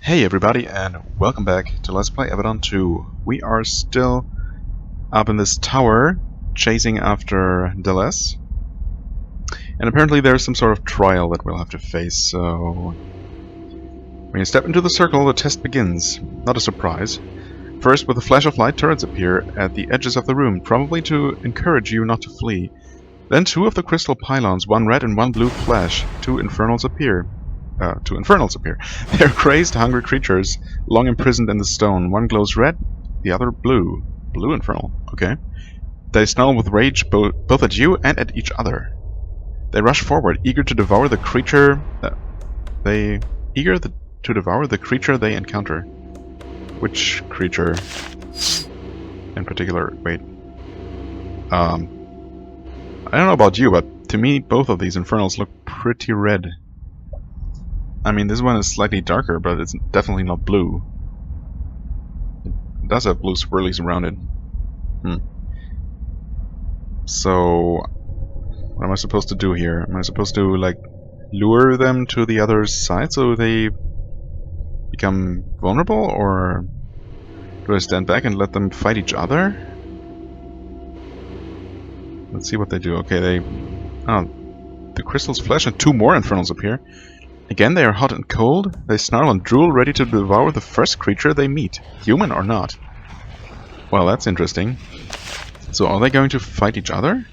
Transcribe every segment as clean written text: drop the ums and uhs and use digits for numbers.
Hey everybody, and welcome back to Let's Play Avadon 2. We are still up in this tower, chasing after Dheless. And apparently there's some sort of trial that we'll have to face, so... When you step into the circle, the test begins. Not a surprise. First, with a flash of light, turrets appear at the edges of the room, probably to encourage you not to flee. Then two of the crystal pylons, one red and one blue, flash. Two infernals appear. They are crazed, hungry creatures, long imprisoned in the stone. One glows red, the other blue. Blue infernal, okay. They snarl with rage both at you and at each other. They rush forward, eager to devour the creature... to devour the creature they encounter. Which creature in particular? Wait. I don't know about you, but to me both of these infernals look pretty red. I mean, this one is slightly darker, but it's definitely not blue. It does have blue swirlies around it. So, what am I supposed to do here? Am I supposed to, like, lure them to the other side so they become vulnerable? Or do I stand back and let them fight each other? Let's see what they do. Okay, they... Oh, the crystal's flesh and two more infernals appear. Again, they are hot and cold. They snarl and drool, ready to devour the first creature they meet, human or not. Well, that's interesting. So, are they going to fight each other?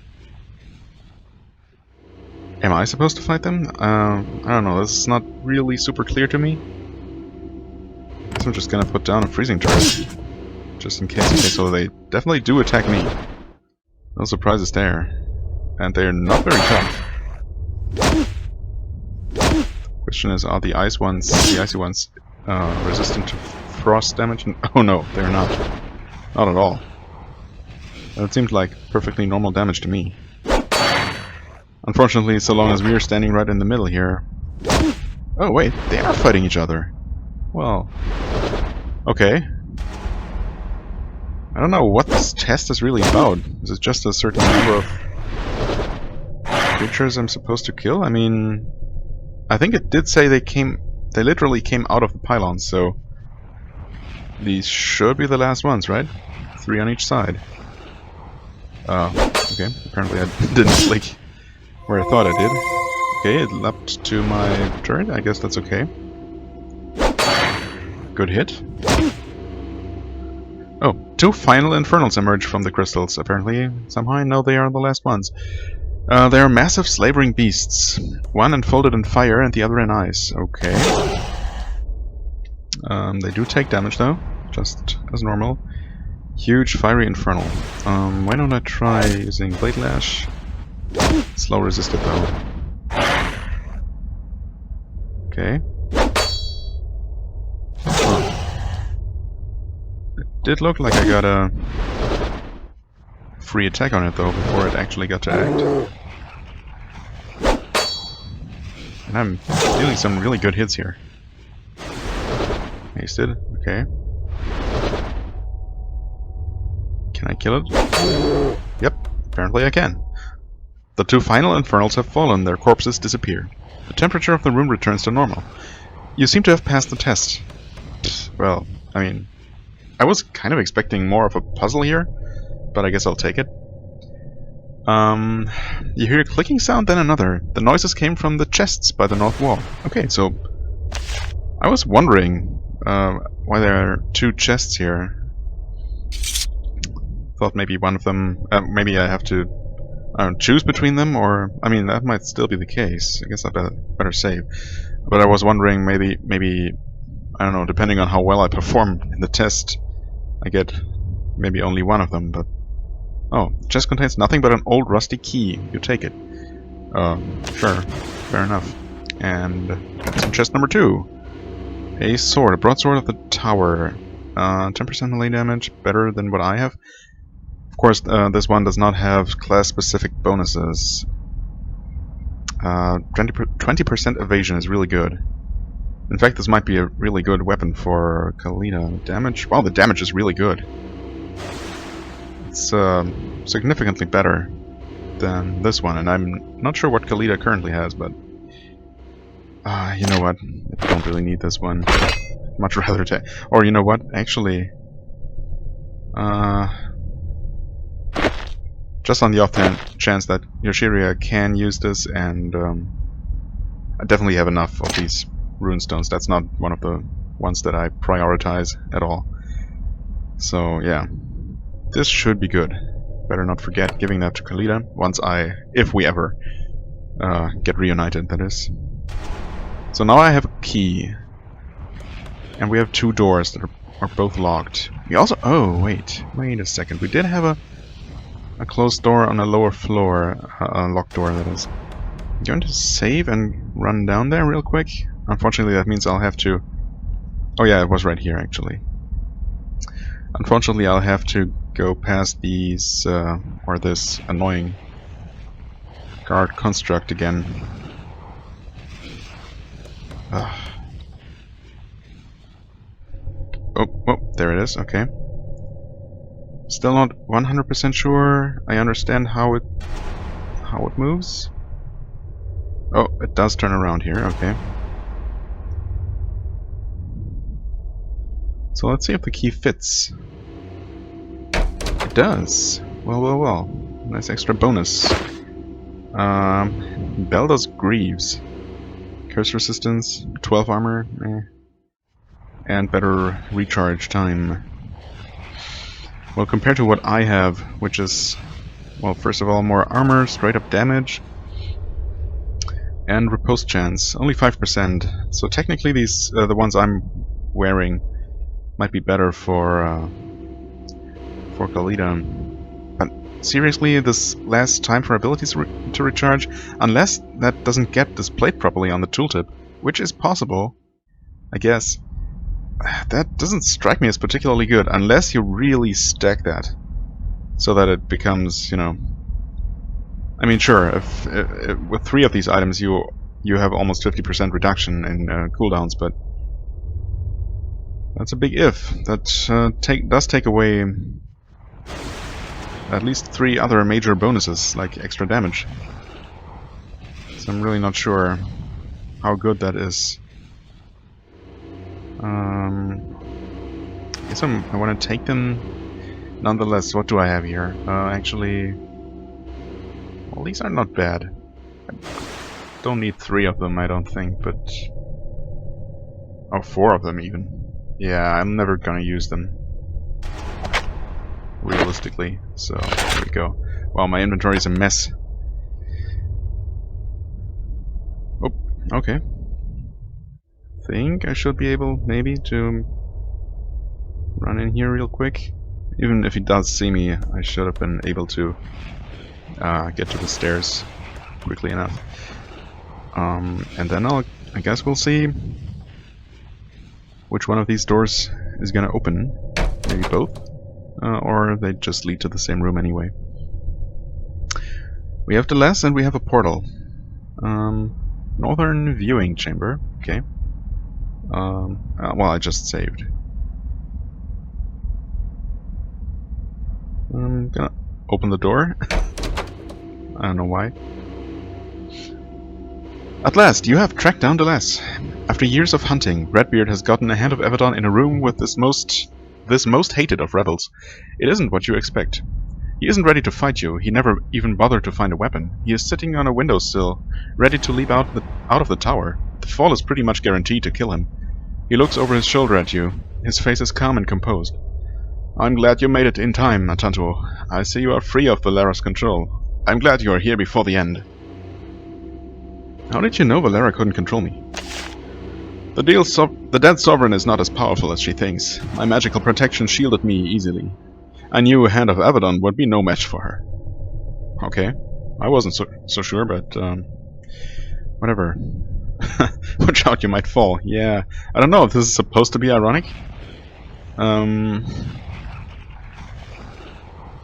Am I supposed to fight them? I don't know. This is not really super clear to me. So I'm just gonna put down a freezing turret, just in case. Okay, so they definitely do attack me. No surprises there, and they're not very tough. Question is, are the icy ones resistant to frost damage? Oh no, they're not. Not at all. That seemed like perfectly normal damage to me. Unfortunately, so long as we're standing right in the middle here... Oh wait, they are fighting each other. Well... Okay. I don't know what this test is really about. Is it just a certain number of creatures I'm supposed to kill? I mean... I think it did say they literally came out of the pylons, so these should be the last ones, right? 3 on each side. Okay, apparently I didn't click where I thought I did. Okay, it leapt to my turret, I guess that's okay. Good hit. Oh, 2 final infernals emerge from the crystals, apparently. Somehow I know they are the last ones. They are massive slavering beasts. One enfolded in fire and the other in ice. Okay. They do take damage though, just as normal. Huge fiery infernal. Why don't I try using Blade Lash? Slow resisted though. Okay. Huh. It did look like I got a free attack on it though before it actually got to act. And I'm dealing some really good hits here. Hasted, okay. Can I kill it? Yep, apparently I can. The 2 final infernals have fallen, their corpses disappear. The temperature of the room returns to normal. You seem to have passed the test. Well, I mean, I was kind of expecting more of a puzzle here, but I guess I'll take it. You hear a clicking sound, then another. The noises came from the chests by the north wall. Okay, so I was wondering why there are 2 chests here. Thought maybe one of them, maybe I have to choose between them, or I mean that might still be the case. I guess I better save. But I was wondering maybe I don't know. Depending on how well I perform in the test, I get maybe only one of them, but. Oh, the chest contains nothing but an old rusty key. You take it. Sure. Fair enough. And that's in chest number 2. A sword. A broadsword of the tower. 10% melee damage. Better than what I have. Of course, this one does not have class-specific bonuses. 20% evasion is really good. In fact, this might be a really good weapon for Khalida. Damage? Wow, the damage is really good. It's significantly better than this one, and I'm not sure what Khalida currently has, but you know what? I don't really need this one. much rather take... Or you know what? Actually... just on the off chance that Yoshiria can use this, and I definitely have enough of these runestones. That's not one of the ones that I prioritize at all. So yeah, this should be good. Better not forget giving that to Khalida once if we ever get reunited, that is. So now I have a key, and we have 2 doors that are both locked. We also... Oh, wait a second. We did have a closed door on a lower floor, a locked door, that is. I'm going to save and run down there real quick. Unfortunately, that means I'll have to... Oh yeah, it was right here, actually. Unfortunately, I'll have to go past these, or this annoying guard construct again. Oh, there it is, okay. Still not 100% sure I understand how it moves. Oh, it does turn around here, okay. So let's see if the key fits. It does. Well. Nice extra bonus. Belda's Greaves. Curse resistance, 12 armor, and better recharge time. Well, compared to what I have, which is, well, first of all, more armor, straight up damage, and riposte chance, only 5%. So technically these, the ones I'm wearing, might be better for Khalida. But seriously, this last time for abilities to recharge, unless that doesn't get displayed properly on the tooltip, which is possible, I guess. That doesn't strike me as particularly good, unless you really stack that, so that it becomes, you know... I mean, sure, if with 3 of these items you have almost 50% reduction in cooldowns, but that's a big if. That does take away at least 3 other major bonuses, like extra damage. So I'm really not sure how good that is. I guess I want to take them nonetheless. What do I have here? Actually, well, these are not bad. I don't need 3 of them, I don't think, but... Oh, 4 of them even. Yeah, I'm never gonna use them, realistically, so there we go. Wow, my inventory is a mess. Oh, okay. Think I should be able, maybe, to run in here real quick. Even if he does see me, I should have been able to get to the stairs quickly enough. And then I guess we'll see which one of these doors is gonna open. Maybe both, or they just lead to the same room anyway. We have Dheless and we have a portal. Northern viewing chamber. Okay. Well, I just saved. I'm gonna open the door. I don't know why. At last, you have tracked down Dheless. After years of hunting, Redbeard has gotten a hand of Avadon in a room with this most hated of rebels. It isn't what you expect. He isn't ready to fight you. He never even bothered to find a weapon. He is sitting on a windowsill, ready to leap out of the tower. The fall is pretty much guaranteed to kill him. He looks over his shoulder at you. His face is calm and composed. I'm glad you made it in time, Atanto. I see you are free of Valera's control. I'm glad you are here before the end. How did you know Valera couldn't control me? The dead sovereign is not as powerful as she thinks. My magical protection shielded me easily. I knew a hand of Avadon would be no match for her. Okay. I wasn't so sure, but whatever. Watch out, you might fall. Yeah. I don't know if this is supposed to be ironic. I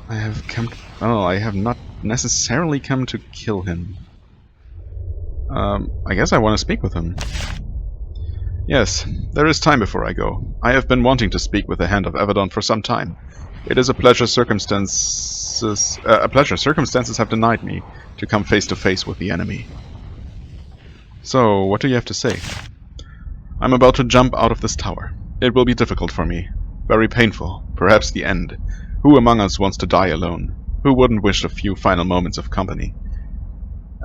have not necessarily come to kill him. I guess I want to speak with him. Yes, there is time before I go. I have been wanting to speak with the Hand of Avadon for some time. It is a pleasure circumstances have denied me to come face to face with the enemy. So, what do you have to say? I'm about to jump out of this tower. It will be difficult for me. Very painful. Perhaps the end. Who among us wants to die alone? Who wouldn't wish a few final moments of company?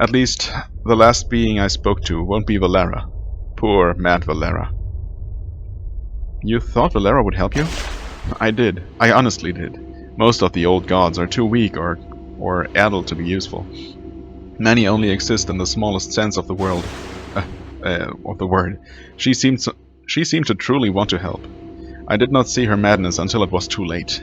At least, the last being I spoke to won't be Valera. Poor, mad Valera. You thought Valera would help you? I did. I honestly did. Most of the old gods are too weak or addled to be useful. Many only exist in the smallest sense of the word. She seemed to truly want to help. I did not see her madness until it was too late.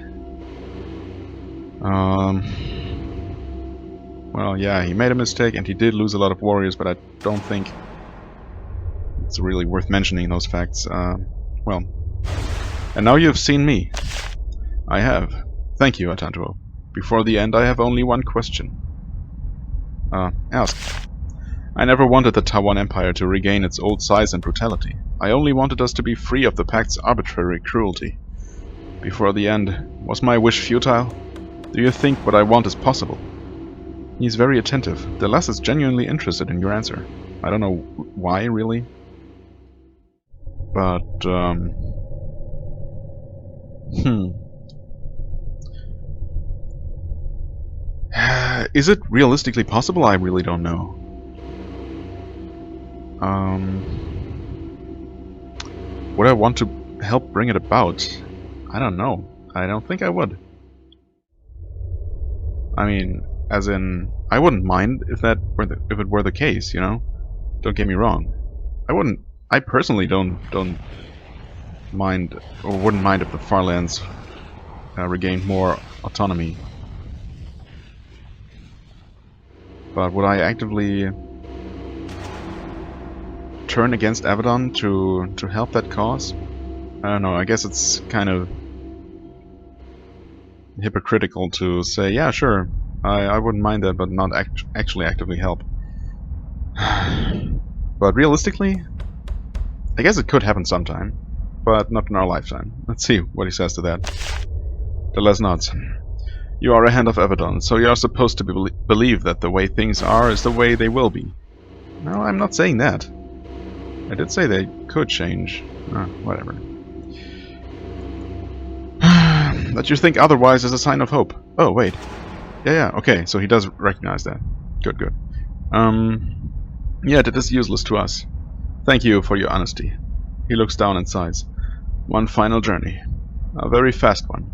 Well, yeah, he made a mistake and he did lose a lot of warriors, but I don't think it's really worth mentioning those facts. Well, and now you have seen me. I have. Thank you, Atandro. Before the end, I have only one question. Ask. I never wanted the Tawan Empire to regain its old size and brutality. I only wanted us to be free of the Pact's arbitrary cruelty. Before the end, was my wish futile? Do you think what I want is possible? He's very attentive. Dheless is genuinely interested in your answer. I don't know why, really. But, is it realistically possible? I really don't know. Would I want to help bring it about? I don't know. I don't think I would. I mean, as in, I wouldn't mind if it were the case, you know? Don't get me wrong. I personally don't mind, or wouldn't mind if the Farlands regained more autonomy. But would I actively turn against Avadon to help that cause? I don't know, I guess it's kind of hypocritical to say, yeah, sure, I wouldn't mind that, but not actually actively help. But realistically, I guess it could happen sometime, but not in our lifetime. Let's see what he says to that. Dheless nods. You are a hand of Avadon, so you are supposed to believe that the way things are is the way they will be. No, I'm not saying that. I did say they could change. Whatever. That you think otherwise is a sign of hope. Oh, wait. Yeah, okay, so he does recognize that. Good. Yet it is useless to us. Thank you for your honesty. He looks down and sighs. One final journey. A very fast one.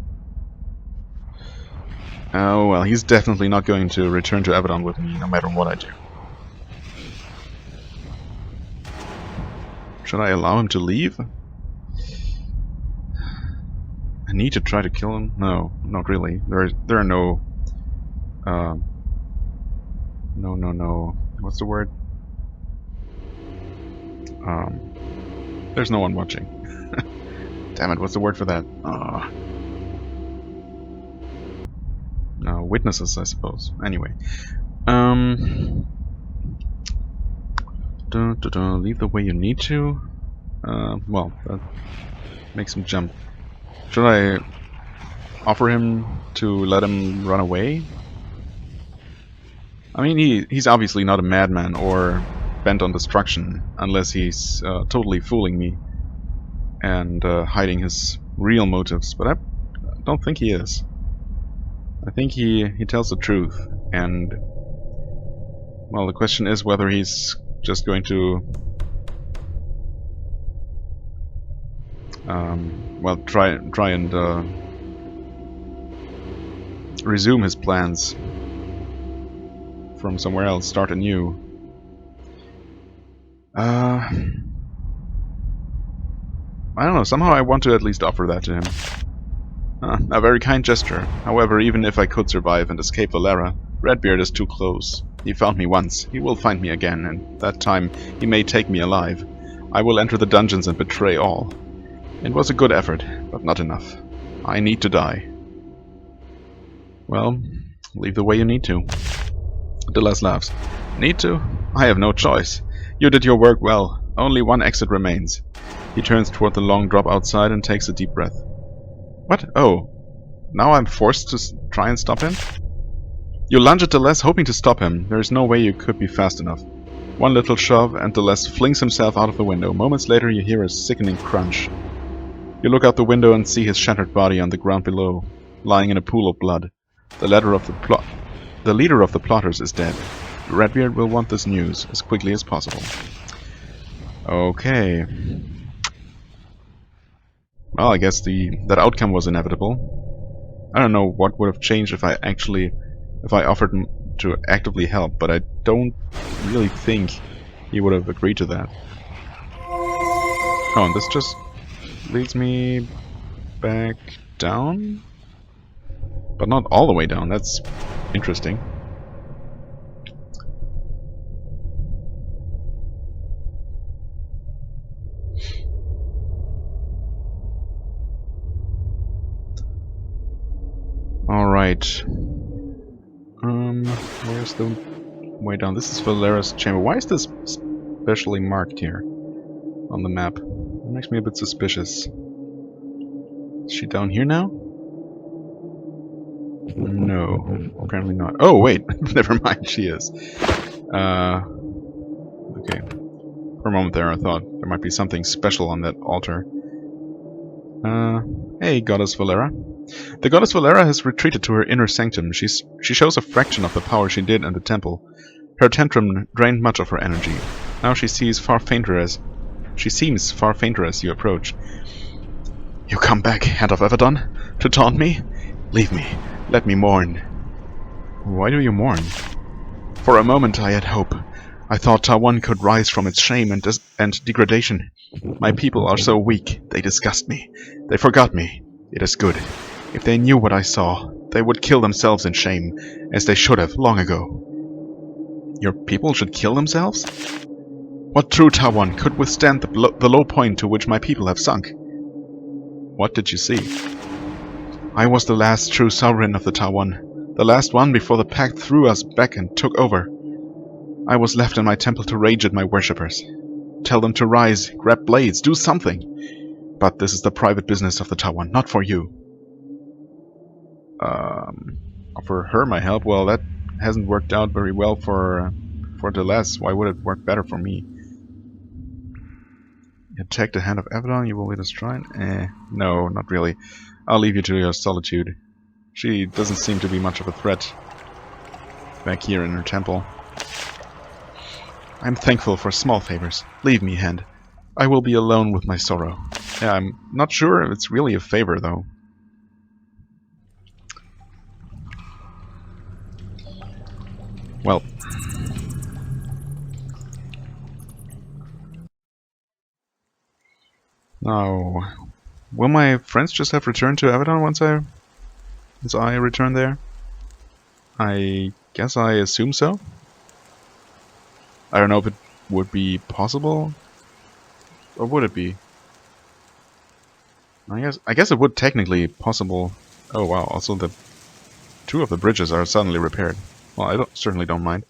Oh, well, he's definitely not going to return to Avadon with me, no matter what I do. Should I allow him to leave? I need to try to kill him? No, not really. There are no... No. What's the word? There's no one watching. Damn it, what's the word for that? No, witnesses, I suppose. Anyway. Leave the way you need to. Well, that makes him jump. Should I offer him to let him run away? I mean, he's obviously not a madman or bent on destruction, unless he's totally fooling me and hiding his real motives, but I don't think he is. I think he tells the truth, and well, the question is whether he's just going to well, try and resume his plans from somewhere else, start anew. I don't know, somehow I want to at least offer that to him. A very kind gesture. However, even if I could survive and escape Valera, Redbeard is too close. He found me once, he will find me again, and that time he may take me alive. I will enter the dungeons and betray all. It was a good effort, but not enough. I need to die. Well, leave the way you need to. Dheless laughs. Need to? I have no choice. You did your work well. Only one exit remains. He turns toward the long drop outside and takes a deep breath. What? Oh. Now I'm forced to try and stop him? You lunge at Dheless, hoping to stop him. There is no way you could be fast enough. One little shove, and Dheless flings himself out of the window. Moments later, you hear a sickening crunch. You look out the window and see his shattered body on the ground below, lying in a pool of blood. The leader of the plotters is dead. Redbeard will want this news as quickly as possible. Okay. Well, I guess that outcome was inevitable. I don't know what would have changed if I offered to actively help, but I don't really think he would have agreed to that. Oh, and this just leads me back down? But not all the way down, that's interesting. Alright. Where's the way down? This is Valera's chamber. Why is this specially marked here on the map? It makes me a bit suspicious. Is she down here now? No, apparently not. Oh, wait. Never mind, she is. Okay. For a moment there, I thought there might be something special on that altar. Hey, Goddess Valera. The Goddess Valera has retreated to her inner sanctum. She shows a fraction of the power she did in the temple. Her tantrum drained much of her energy. Now she seems far fainter as you approach. You come back, Hand of Avadon, to taunt me? Leave me. Let me mourn. Why do you mourn? For a moment I had hope. I thought Tawan could rise from its shame and degradation. My people are so weak, they disgust me. They forgot me. It is good. If they knew what I saw, they would kill themselves in shame, as they should have long ago. Your people should kill themselves? What true Tawan could withstand the low point to which my people have sunk? What did you see? I was the last true sovereign of the Tawan, the last one before the pact threw us back and took over. I was left in my temple to rage at my worshippers. Tell them to rise, grab blades, do something. But this is the private business of the Tawan, not for you. Offer her my help? Well, that hasn't worked out very well for Dheless. Why would it work better for me? Attack the Hand of Avadon, you will be destroyed? No, not really. I'll leave you to your solitude. She doesn't seem to be much of a threat back here in her temple. I'm thankful for small favors. Leave me, Hand. I will be alone with my sorrow. Yeah, I'm not sure if it's really a favor, though. Well. Now, will my friends just have returned to Avadon once I return there? I guess I assume so. I don't know if it would be possible, or would it be? I guess it would technically possible. Oh wow! Also, the two of the bridges are suddenly repaired. Well, I certainly don't mind.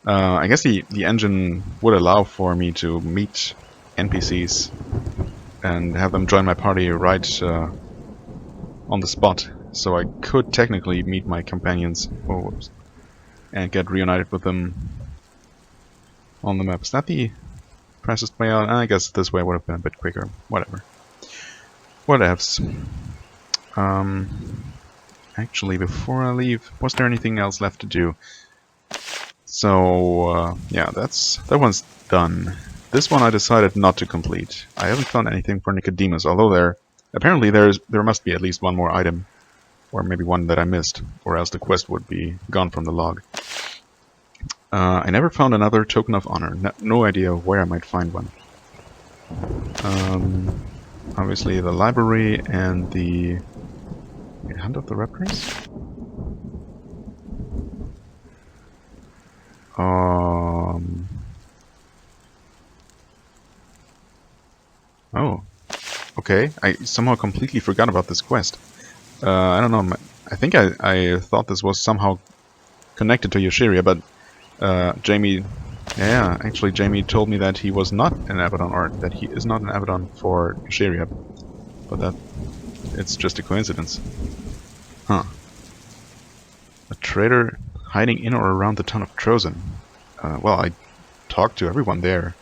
I guess the engine would allow for me to meet NPCs and have them join my party right on the spot. So I could technically meet my companions and get reunited with them on the map. Is that the fastest way out? I guess this way would have been a bit quicker. Whatever. Whatevs. Actually, before I leave, was there anything else left to do? So, yeah, that one's done. This one I decided not to complete. I haven't found anything for Nicodemus, although apparently there must be at least one more item. Or maybe one that I missed, or else the quest would be gone from the log. I never found another token of honor. No idea where I might find one. Obviously the library and the Hunt of the Raptors? Oh. Okay, I somehow completely forgot about this quest. I don't know, I think I thought this was somehow connected to Yoshiria, but Jamie... Yeah, actually Jamie told me that he was not an Avadon, or that he is not an Avadon for Yoshiria. But it's just a coincidence. Huh. A traitor hiding in or around the town of Trozen. Well, I talked to everyone there.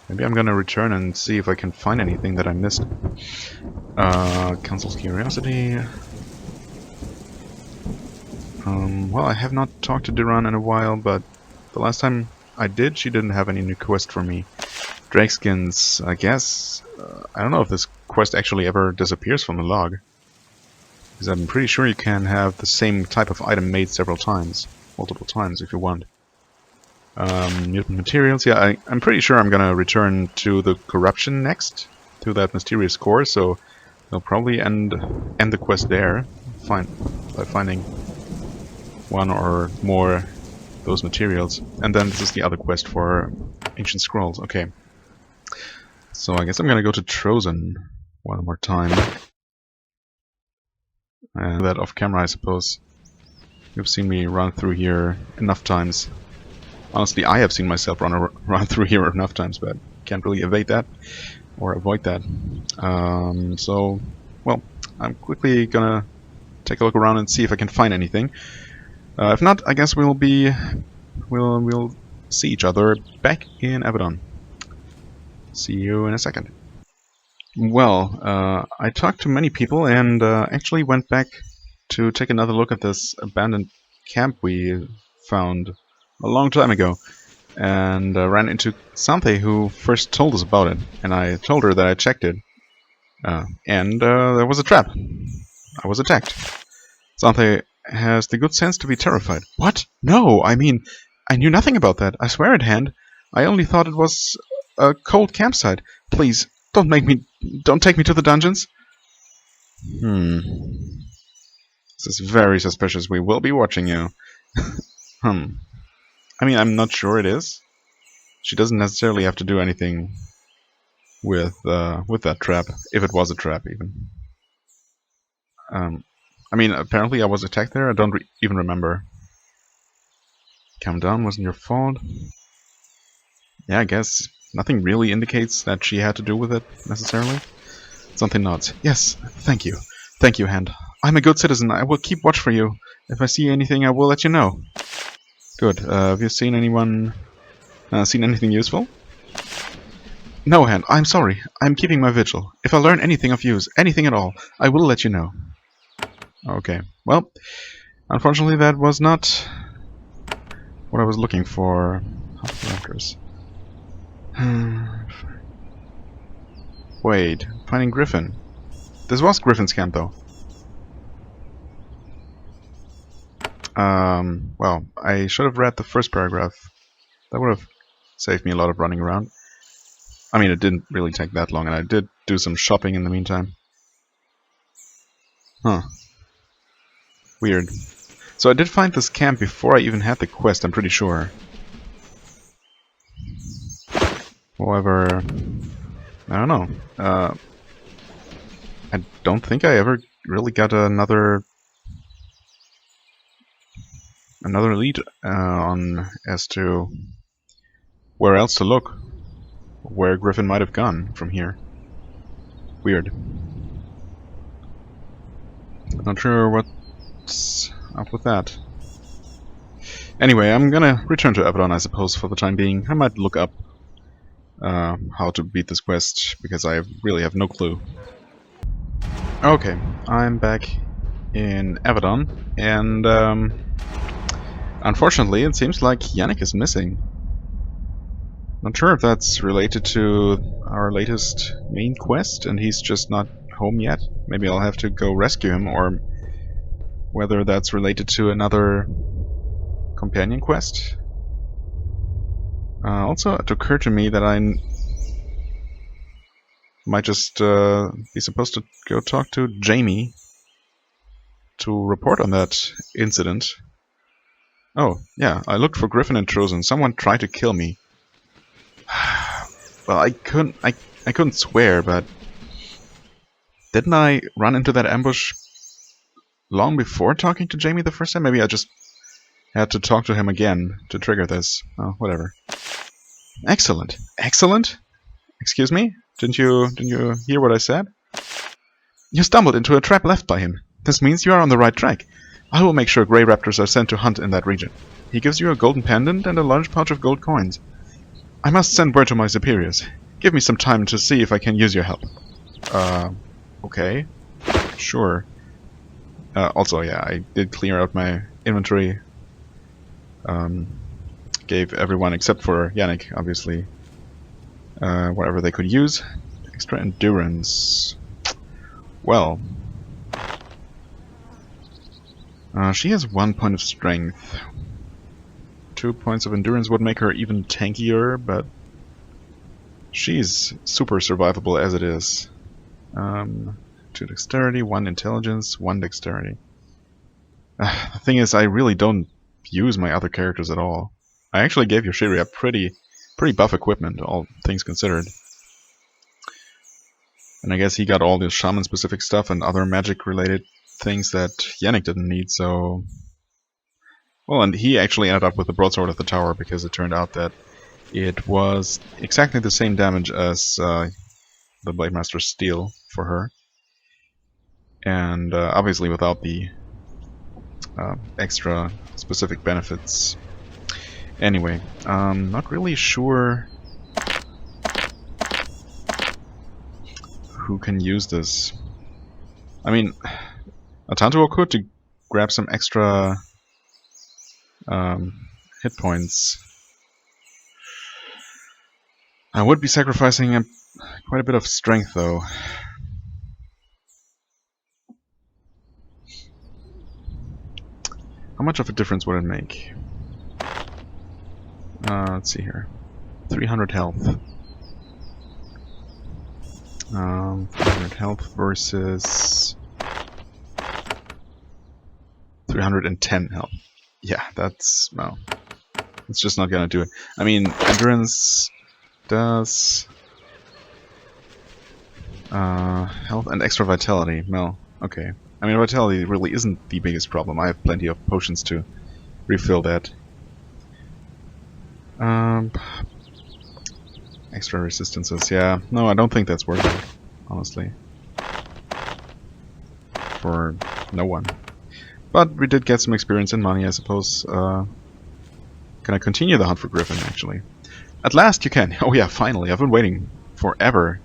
Maybe I'm gonna return and see if I can find anything that I missed. Council's curiosity. Well, I have not talked to Duran in a while, but the last time I did, she didn't have any new quest for me. Drakeskins, I guess. I don't know if this quest actually ever disappears from the log. Because I'm pretty sure you can have the same type of item made several times. Multiple times if you want. Mutant materials, yeah, I'm pretty sure I'm gonna return to the corruption next. To that mysterious core, so I'll probably end the quest there. By finding one or more those materials. And then this is the other quest for Ancient Scrolls. Okay. So I guess I'm gonna go to Trozen one more time. And that off camera, I suppose. You've seen me run through here enough times. Honestly, I have seen myself run through here enough times, but can't really evade that or avoid that. So, well, I'm quickly gonna take a look around and see if I can find anything. If not, I guess we'll see each other back in Avadon. See you in a second. Well, I talked to many people and actually went back to take another look at this abandoned camp we found a long time ago, and ran into Santhe, who first told us about it, and I told her that I checked it, and there was a trap. I was attacked. Santhe has the good sense to be terrified. What? No, I mean, I knew nothing about that. I swear it, Hand. I only thought it was a cold campsite. Please, don't take me to the dungeons. This is very suspicious. We will be watching you. I mean, I'm not sure it is. She doesn't necessarily have to do anything with that trap, if it was a trap, even. I mean, apparently I was attacked there. I don't even remember. Calm down, wasn't your fault. Yeah, I guess nothing really indicates that she had to do with it, necessarily. Something nods. Yes, thank you. Thank you, Hand. I'm a good citizen. I will keep watch for you. If I see anything, I will let you know. Good. Have you seen anything useful? No, Hand. I'm sorry. I'm keeping my vigil. If I learn anything of use, anything at all, I will let you know. Okay. Well, unfortunately that was not what I was looking for. Raptors. Wait. Finding Griffin. This was Griffin's camp, though. Well, I should have read the first paragraph. That would have saved me a lot of running around. I mean, it didn't really take that long, and I did do some shopping in the meantime. Huh. Weird. So I did find this camp before I even had the quest, I'm pretty sure. However, I don't know. I don't think I ever really got another lead on as to where else to look, where Griffin might have gone from here. Weird. Not sure what's up with that. Anyway, I'm gonna return to Avadon, I suppose, for the time being. I might look up how to beat this quest, because I really have no clue. Okay, I'm back in Avadon, and unfortunately it seems like Yannick is missing. Not sure if that's related to our latest main quest and he's just not home yet. Maybe I'll have to go rescue him, or whether that's related to another companion quest. Also, it occurred to me that I might just be supposed to go talk to Jamie to report on that incident. Oh, yeah, I looked for Griffin and Trozen. Someone tried to kill me. Well, I couldn't swear, but didn't I run into that ambush long before talking to Jamie the first time? Maybe I just had to talk to him again to trigger this. Oh, whatever. Excellent. Excellent? Excuse me? Didn't you hear what I said? You stumbled into a trap left by him. This means you are on the right track. I will make sure Grey Raptors are sent to hunt in that region. He gives you a golden pendant and a large pouch of gold coins. I must send word to my superiors. Give me some time to see if I can use your help. Okay. Sure. Also, yeah, I did clear out my inventory. Gave everyone, except for Yannick, obviously, whatever they could use. Extra endurance. Well, she has 1 point of strength. 2 points of endurance would make her even tankier, but she's super survivable as it is. 2 dexterity, 1 intelligence, 1 dexterity. The thing is, I really don't use my other characters at all. I actually gave Yoshiri a pretty buff equipment, all things considered. And I guess he got all the shaman-specific stuff and other magic-related things that Yannick didn't need, so... Well, and he actually ended up with the broadsword of the tower, because it turned out that it was exactly the same damage as the Blade Master's steel for her. And obviously without the extra specific benefits. Anyway, not really sure who can use this. I mean, Atantuo could to grab some extra hit points. I would be sacrificing quite a bit of strength, though. How much of a difference would it make? Let's see here. 300 health. 300 health versus 310 health. Yeah, that's... well, it's just not gonna do it. I mean, endurance does... health and extra vitality. Well, okay. I mean, vitality really isn't the biggest problem. I have plenty of potions to refill that. Extra resistances, yeah. No, I don't think that's worth it, honestly. For no one. But we did get some experience and money, I suppose. Can I continue the hunt for Griffin, actually? At last you can! Oh yeah, finally. I've been waiting forever.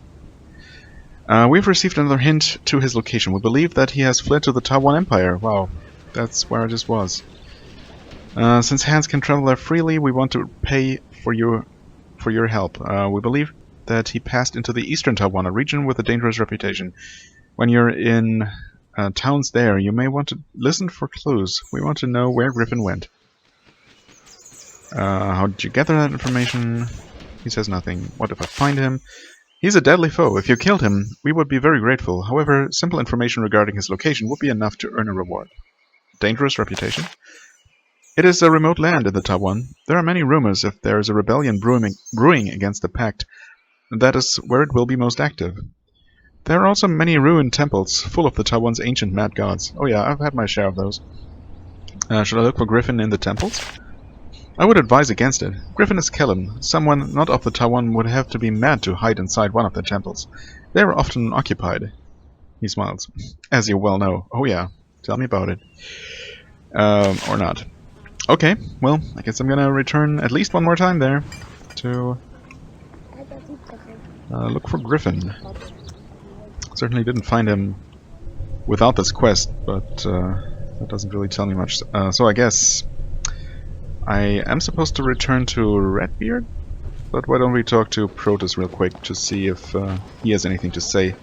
We've received another hint to his location. We believe that he has fled to the Taiwan Empire. Wow, that's where I just was. Since hands can travel there freely, we want to pay for your help. We believe that he passed into the eastern Taiwan, a region with a dangerous reputation. When you're in towns there, you may want to listen for clues. We want to know where Griffin went. How did you gather that information? He says nothing. What if I find him? He's a deadly foe. If you killed him, we would be very grateful. However, simple information regarding his location would be enough to earn a reward. Dangerous reputation? It is a remote land in the Taiwan. There are many rumors if there is a rebellion brewing against the Pact. That is where it will be most active. There are also many ruined temples, full of the Taiwan's ancient mad gods. Oh yeah, I've had my share of those. Should I look for Griffin in the temples? I would advise against it. Griffin is Kellen. Someone not of the Taiwan would have to be mad to hide inside one of the temples. They are often occupied. He smiles. As you well know. Oh yeah, tell me about it. Or not. Okay, well, I guess I'm gonna return at least one more time there to look for Griffin. Certainly didn't find him without this quest, but that doesn't really tell me much. So I guess I am supposed to return to Redbeard, but why don't we talk to Protus real quick to see if he has anything to say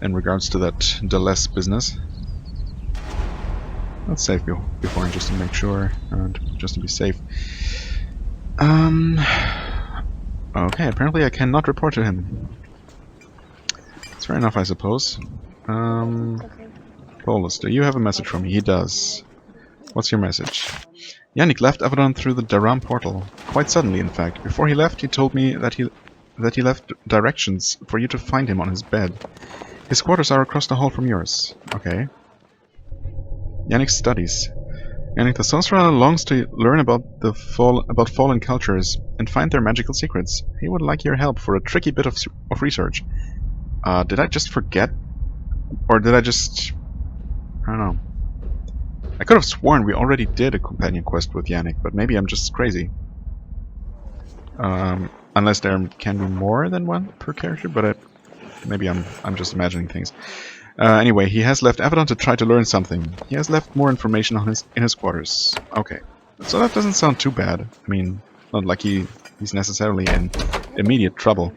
in regards to that Dheless business. Let's save before just to make sure, and just to be safe. Okay, apparently I cannot report to him. That's fair enough, I suppose. Bolus, do you have a message for me? He does. What's your message? Yannick left Avadon through the Daram portal. Quite suddenly, in fact. Before he left, he told me that he left directions for you to find him on his bed. His quarters are across the hall from yours. Okay. Yannick's studies. Yannick the sorcerer longs to learn about fallen cultures and find their magical secrets. He would like your help for a tricky bit of research. Did I just forget? Or did I just... I don't know. I could have sworn we already did a companion quest with Yannick, but maybe I'm just crazy. Unless there can be more than one per character, but maybe I'm just imagining things. Anyway, he has left Avadon to try to learn something. He has left more information on in his quarters. Okay, so that doesn't sound too bad. I mean, not like he's necessarily in immediate trouble.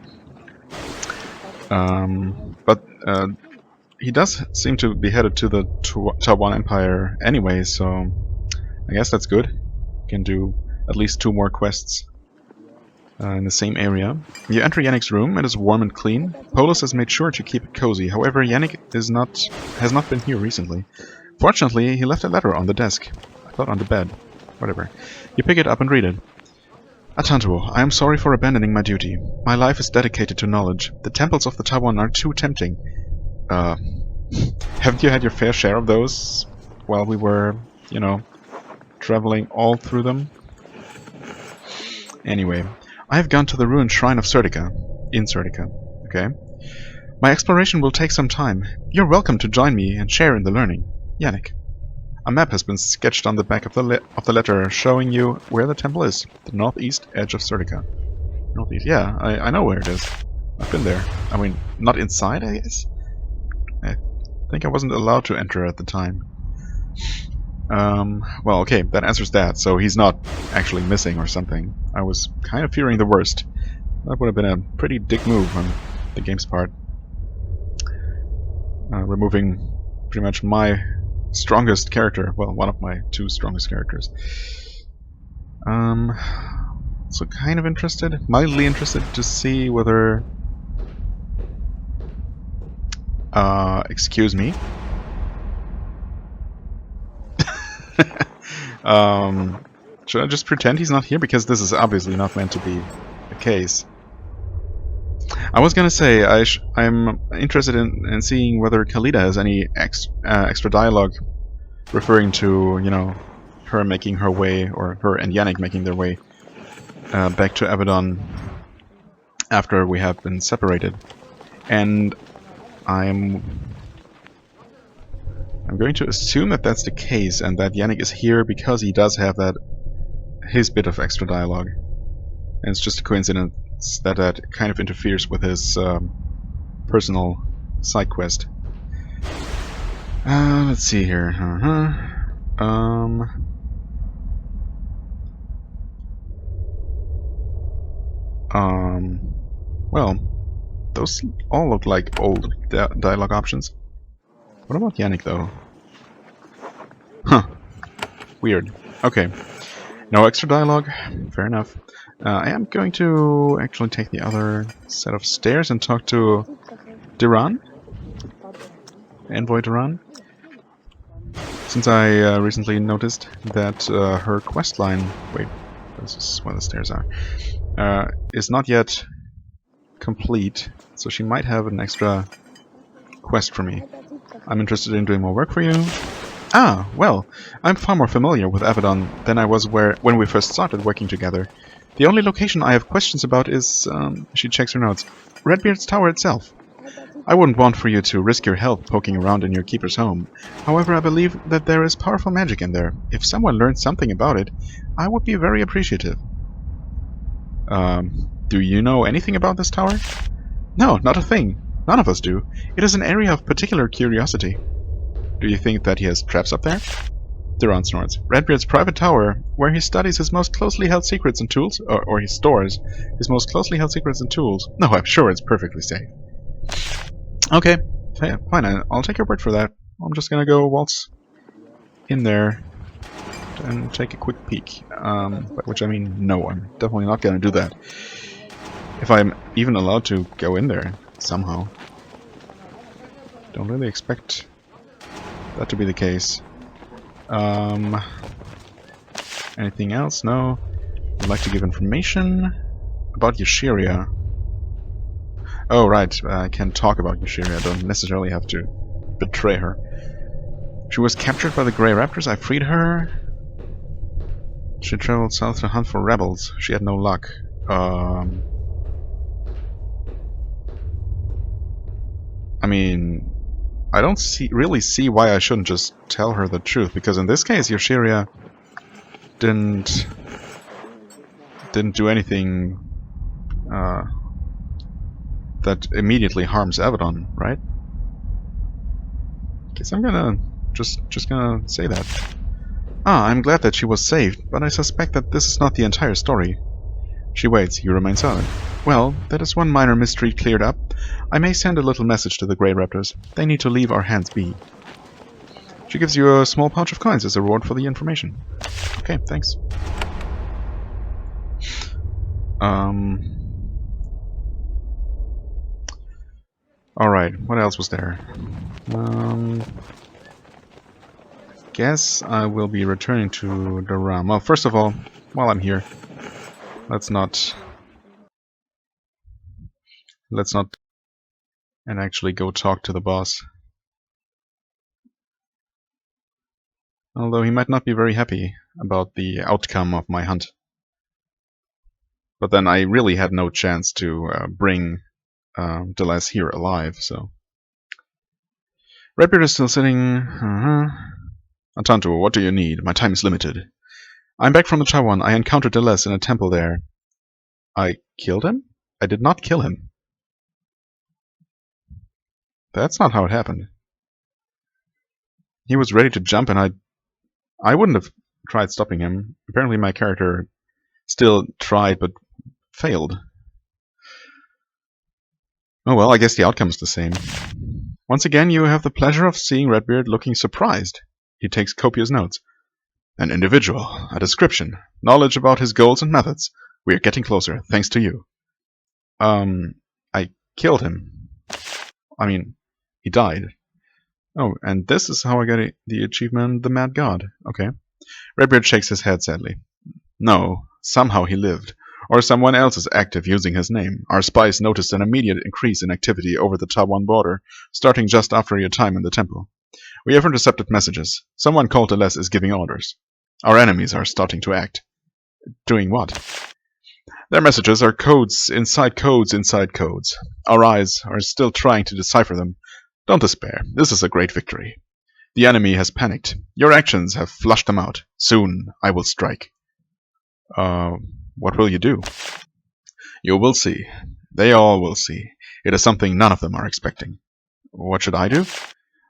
But he does seem to be headed to the Taiwan Empire anyway, so I guess that's good. Can do at least 2 more quests in the same area. You enter Yannick's room. It is warm and clean. Polis has made sure to keep it cozy. However, Yannick has not been here recently. Fortunately, he left a letter on the desk. I thought on the bed. Whatever. You pick it up and read it. Atantuo, I am sorry for abandoning my duty. My life is dedicated to knowledge. The temples of the Taiwan are too tempting. Haven't you had your fair share of those while we were, you know, traveling all through them? Anyway, I have gone to the ruined shrine of Serdica. In Serdica. Okay. My exploration will take some time. You're welcome to join me and share in the learning. Yannick. A map has been sketched on the back of the letter showing you where the temple is. The northeast edge of Serdica. Northeast. Yeah, I know where it is. I've been there. I mean, not inside, I guess? I think I wasn't allowed to enter at the time. Well, okay, that answers that. So he's not actually missing or something. I was kind of fearing the worst. That would have been a pretty dick move on the game's part. Removing pretty much my strongest character. Well, one of my 2 strongest characters. So kind of interested, mildly interested to see whether... excuse me. Should I just pretend he's not here? Because this is obviously not meant to be the case. I was gonna say, I'm interested in seeing whether Khalida has any extra dialogue referring to, you know, her making her way, or her and Yannick making their way back to Avadon after we have been separated. And I'm going to assume that that's the case, and that Yannick is here because he does have his bit of extra dialogue. And it's just a coincidence that kind of interferes with his personal side quest. Let's see here. Well, those all look like old dialogue options. What about Yannick, though? Huh. Weird. Okay. No extra dialogue. Fair enough. I am going to actually take the other set of stairs and talk to Duran. Envoy Duran. Since I recently noticed that her questline... Wait, this is where the stairs are. Is not yet complete, so she might have an extra quest for me. I'm interested in doing more work for you. Ah, well, I'm far more familiar with Avadon than I was when we first started working together. The only location I have questions about is, she checks her notes, Redbeard's tower itself. I wouldn't want for you to risk your health poking around in your keeper's home. However, I believe that there is powerful magic in there. If someone learned something about it, I would be very appreciative. Do you know anything about this tower? No, not a thing. None of us do. It is an area of particular curiosity. Do you think that he has traps up there? Duran snorts. Redbeard's private tower, where he studies his most closely held secrets and tools, or he stores his most closely held secrets and tools. No, I'm sure it's perfectly safe. Okay, fine, I'll take your word for that. I'm just gonna go waltz in there and take a quick peek. By which I mean, no, I'm definitely not gonna do that. If I'm even allowed to go in there, somehow. Don't really expect that to be the case. Anything else? No. I'd like to give information about Yashiria. Oh, right. I can talk about Yashiria. I don't necessarily have to betray her. She was captured by the Grey Raptors. I freed her. She traveled south to hunt for rebels. She had no luck. I mean, I don't really see why I shouldn't just tell her the truth, because in this case, Yashiria didn't do anything that immediately harms Avadon, right? Guess I'm gonna just gonna say that. Ah, I'm glad that she was saved, but I suspect that this is not the entire story. She waits. You remain silent. Well, that is one minor mystery cleared up. I may send a little message to the Grey Raptors. They need to leave our hands be. She gives you a small pouch of coins as a reward for the information. Okay, thanks. Alright, what else was there? Guess I will be returning to the realm. Well, first of all, while I'm here, let's not and actually go talk to the boss. Although he might not be very happy about the outcome of my hunt. But then I really had no chance to bring Dheless here alive, so... Redbeard is still sitting... Atanto, what do you need? My time is limited. I'm back from the Chawan. I encountered Dheless in a temple there. I killed him? I did not kill him. That's not how it happened. He was ready to jump and I wouldn't have tried stopping him. Apparently my character still tried but failed. Oh well, I guess the outcome's the same. Once again, you have the pleasure of seeing Redbeard looking surprised. He takes copious notes. An individual, a description, knowledge about his goals and methods. We are getting closer, thanks to you. I killed him. I mean, he died. Oh, and this is how I got the achievement, the Mad God. Okay. Redbeard shakes his head sadly. No, somehow he lived. Or someone else is active using his name. Our spies noticed an immediate increase in activity over the Tawan border, starting just after your time in the temple. We have intercepted messages. Someone called Dheless is giving orders. Our enemies are starting to act. Doing what? Their messages are codes inside codes inside codes. Our eyes are still trying to decipher them. Don't despair. This is a great victory. The enemy has panicked. Your actions have flushed them out. Soon I will strike. What will you do? You will see. They all will see. It is something none of them are expecting. What should I do?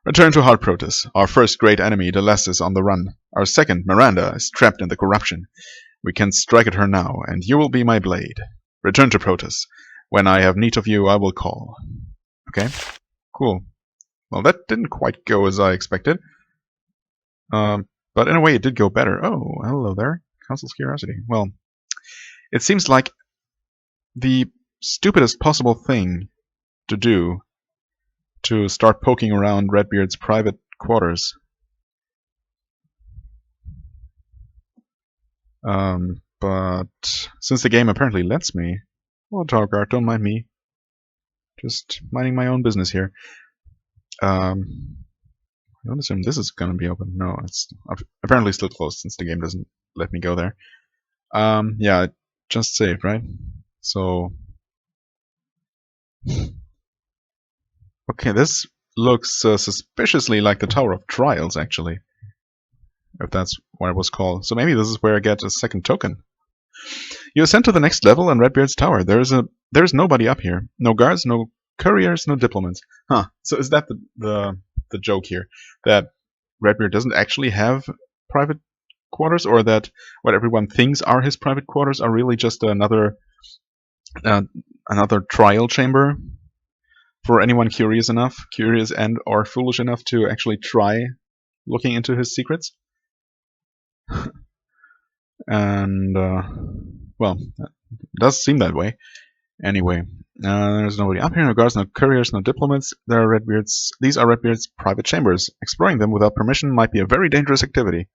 Return to Hard Protus. Our first great enemy, Dheless, is on the run. Our second, Miranda, is trapped in the corruption. We can strike at her now, and you will be my blade. Return to Protus. When I have need of you, I will call. Okay, cool. Well, that didn't quite go as I expected. But in a way, it did go better. Oh, hello there. Council's Curiosity. Well, it seems like the stupidest possible thing to do to start poking around Redbeard's private quarters. But since the game apparently lets me... Oh, Targart, don't mind me. Just minding my own business here. I don't assume this is going to be open. No, it's apparently still closed since the game doesn't let me go there. Yeah, I just saved, right? So... Okay, this looks suspiciously like the Tower of Trials, actually. If that's what it was called. So maybe this is where I get a second token. You ascend to the next level in Redbeard's tower. There's nobody up here. No guards, no couriers, no diplomats. Huh. So is that the joke here? That Redbeard doesn't actually have private quarters, or that what everyone thinks are his private quarters are really just another trial chamber for anyone curious and or foolish enough to actually try looking into his secrets? And, well, it does seem that way. Anyway, there's nobody up here, no guards, no couriers, no diplomats. These are Redbeard's private chambers. Exploring them without permission might be a very dangerous activity.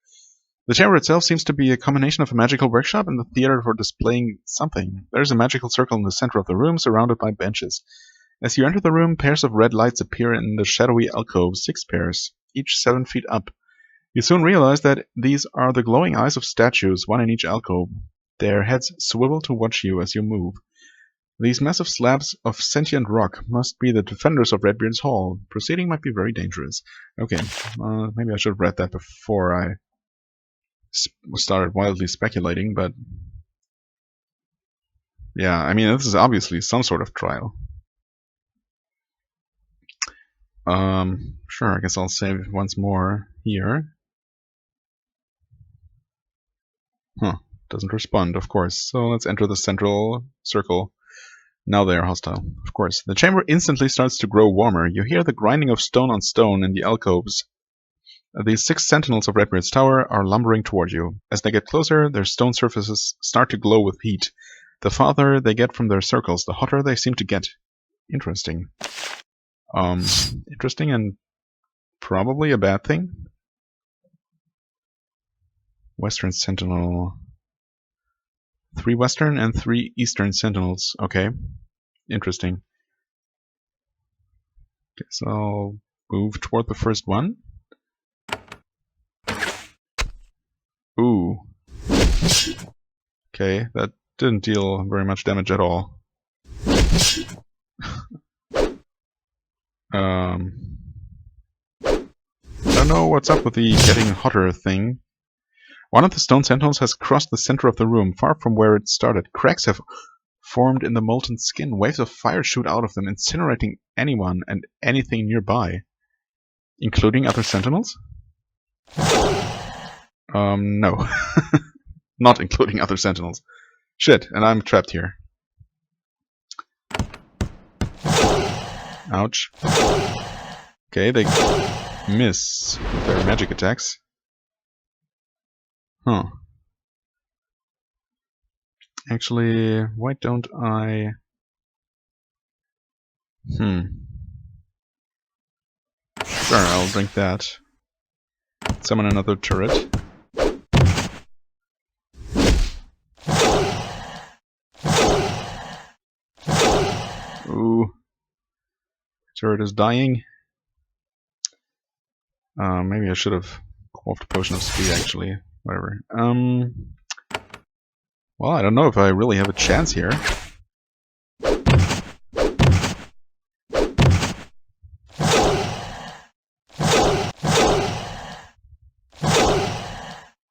The chamber itself seems to be a combination of a magical workshop and the theater for displaying something. There's a magical circle in the center of the room, surrounded by benches. As you enter the room, pairs of red lights appear in the shadowy alcove, 6 pairs, each 7 feet up. You soon realize that these are the glowing eyes of statues, one in each alcove. Their heads swivel to watch you as you move. These massive slabs of sentient rock must be the defenders of Redbeard's Hall. Proceeding might be very dangerous. Okay, maybe I should have read that before I started wildly speculating, but... Yeah, I mean, this is obviously some sort of trial. Sure, I guess I'll save once more here. Huh, doesn't respond, of course. So let's enter the central circle. Now they are hostile, of course. The chamber instantly starts to grow warmer. You hear the grinding of stone on stone in the alcoves. The 6 sentinels of Redbeard's tower are lumbering toward you. As they get closer, their stone surfaces start to glow with heat. The farther they get from their circles, the hotter they seem to get. Interesting. Interesting and probably a bad thing. Western Sentinel. 3 Western and 3 Eastern Sentinels. Okay. Interesting. Okay, so I'll move toward the first one. Ooh. Okay, that didn't deal very much damage at all. I don't know what's up with the getting hotter thing. One of the stone sentinels has crossed the center of the room, far from where it started. Cracks have formed in the molten skin. Waves of fire shoot out of them, incinerating anyone and anything nearby. Including other sentinels? No. Not including other sentinels. Shit, and I'm trapped here. Ouch. Okay, they miss with their magic attacks. Huh. Actually, why don't I... Sure, I'll drink that. Summon another turret. Ooh. Turret is dying. Maybe I should have quaffed a potion of speed, actually. Whatever. Well, I don't know if I really have a chance here.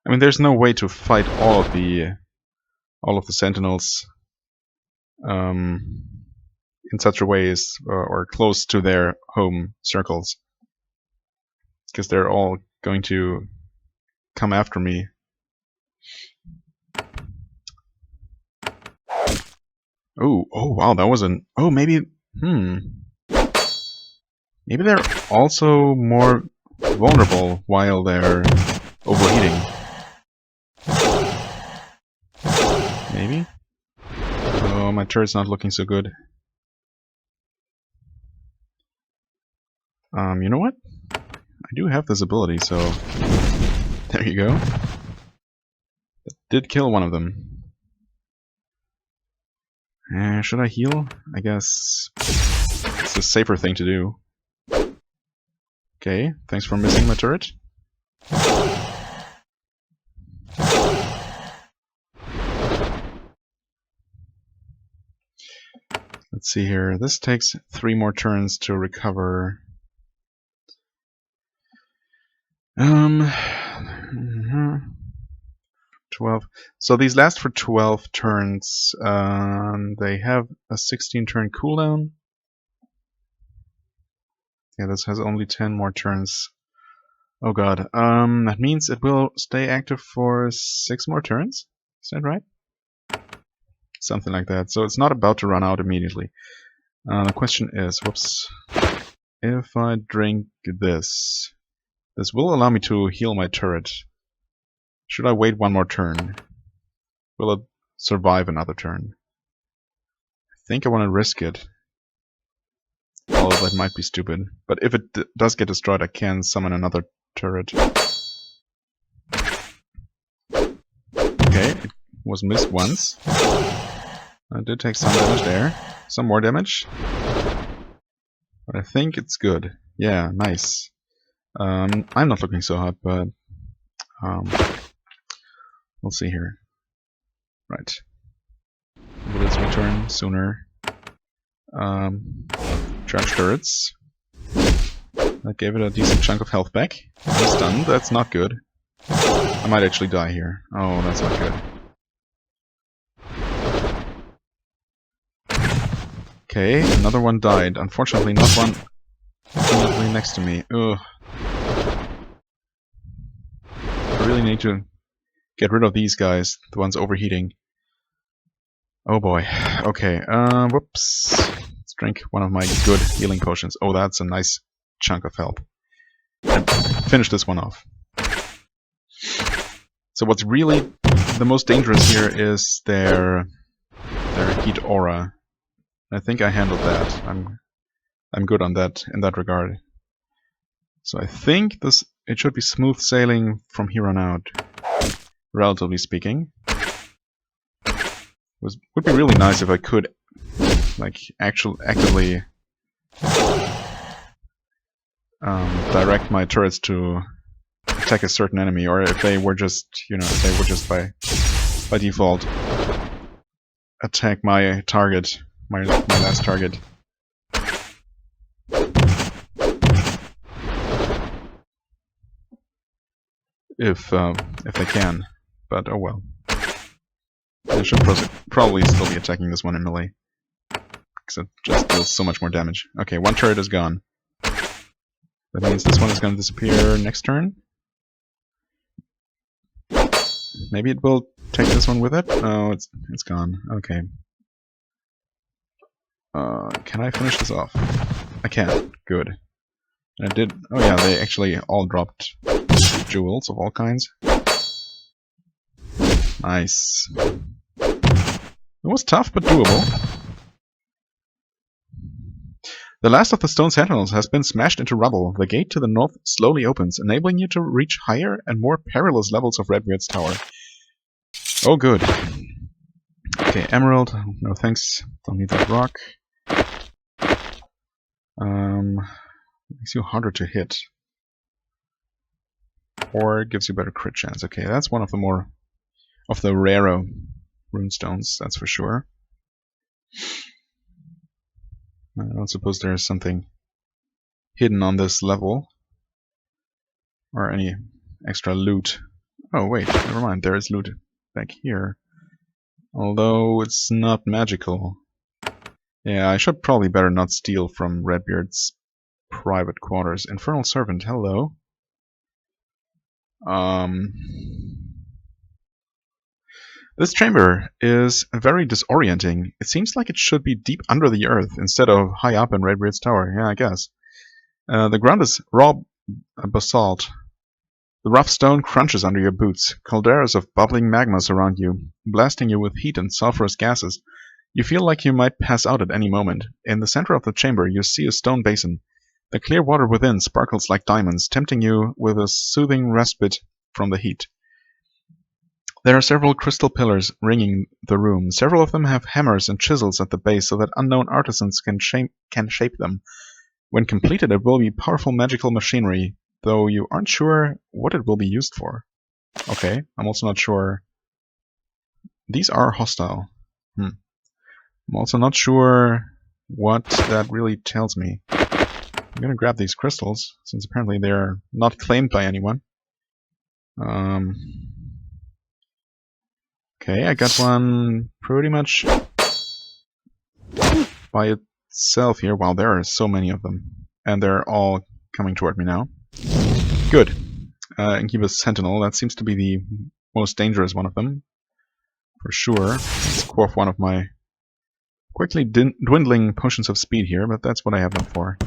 I mean, there's no way to fight all of the sentinels in such a way as or close to their home circles, because they're all going to come after me. Oh wow, that was an... Oh, maybe... Maybe they're also more vulnerable while they're overheating. Maybe? Oh, my turret's not looking so good. You know what? I do have this ability, so... There you go. That did kill one of them. Should I heal? I guess it's the safer thing to do. Okay, thanks for missing my turret. Let's see here. This takes 3 more turns to recover. 12. So these last for 12 turns. They have a 16-turn cooldown. Yeah, this has only 10 more turns. Oh god. That means it will stay active for 6 more turns? Is that right? Something like that. So it's not about to run out immediately. The question is, whoops. If I drink this, this will allow me to heal my turret. Should I wait 1 more turn? Will it survive another turn? I think I want to risk it. Although that might be stupid. But if it does get destroyed, I can summon another turret. Okay, it was missed once. I did take some damage there. Some more damage. But I think it's good. Yeah, nice. I'm not looking so hot, but... we'll see here. Right. Will its return sooner. Charge turrets. That gave it a decent chunk of health back. I'm stunned, that's not good. I might actually die here. Oh, that's not good. Okay, another one died. Unfortunately, not one immediately next to me. Ugh. I really need to get rid of these guys, the ones overheating. Oh boy. Okay, whoops. Let's drink one of my good healing potions. Oh, that's a nice chunk of health. And finish this one off. So what's really the most dangerous here is their heat aura. I think I handled that. I'm good on that in that regard. So I think it should be smooth sailing from here on out, relatively speaking. Would be really nice if I could like actively direct my turrets to attack a certain enemy, or if they were just, if they would just by default attack my target, my last target. If they can, but oh well. I should probably still be attacking this one in melee, because it just deals so much more damage. Okay, one turret is gone. That means this one is going to disappear next turn. Maybe it will take this one with it. Oh, it's gone. Okay. Can I finish this off? I can. Good. And I did. Oh yeah, they actually all dropped jewels of all kinds. Nice. It was tough, but doable. The last of the stone sentinels has been smashed into rubble. The gate to the north slowly opens, enabling you to reach higher and more perilous levels of Redbeard's tower. Oh, good. Okay, emerald. No thanks. Don't need that rock. Makes you harder to hit. Or gives you better crit chance. Okay, that's one of the rarer runestones, that's for sure. I don't suppose there's something hidden on this level. Or any extra loot. Oh wait, never mind, there is loot back here. Although it's not magical. Yeah, I should probably better not steal from Redbeard's private quarters. Infernal Servant, hello. This chamber is very disorienting. It seems like it should be deep under the earth instead of high up in Redbeard's tower. Yeah, I guess. The ground is raw basalt. The rough stone crunches under your boots. Calderas of bubbling magma surround you, blasting you with heat and sulfurous gases. You feel like you might pass out at any moment. In the center of the chamber, you see a stone basin. The clear water within sparkles like diamonds, tempting you with a soothing respite from the heat. There are several crystal pillars ringing the room. Several of them have hammers and chisels at the base so that unknown artisans can shape them. When completed, it will be powerful magical machinery, though you aren't sure what it will be used for. Okay, I'm also not sure. These are hostile. I'm also not sure what that really tells me. I'm gonna grab these crystals, since apparently they're not claimed by anyone. Okay, I got one pretty much by itself here. Wow, there are so many of them. And they're all coming toward me now. Good. Incubus Sentinel, that seems to be the most dangerous one of them. For sure. Let's quaff one of my quickly dwindling potions of speed here, but that's what I have them for.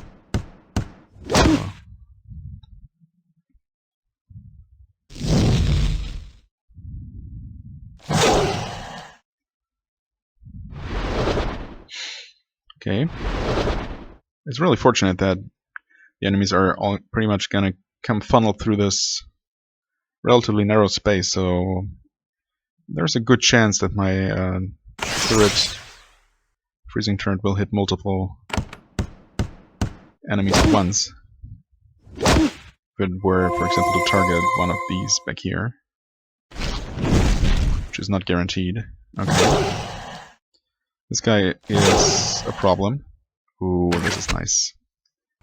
Okay. It's really fortunate that the enemies are all pretty much gonna come funneled through this relatively narrow space, so there's a good chance that my freezing turret will hit multiple enemies at once. If it were, for example, to target one of these back here, which is not guaranteed. Okay. This guy is a problem. Ooh, this is nice.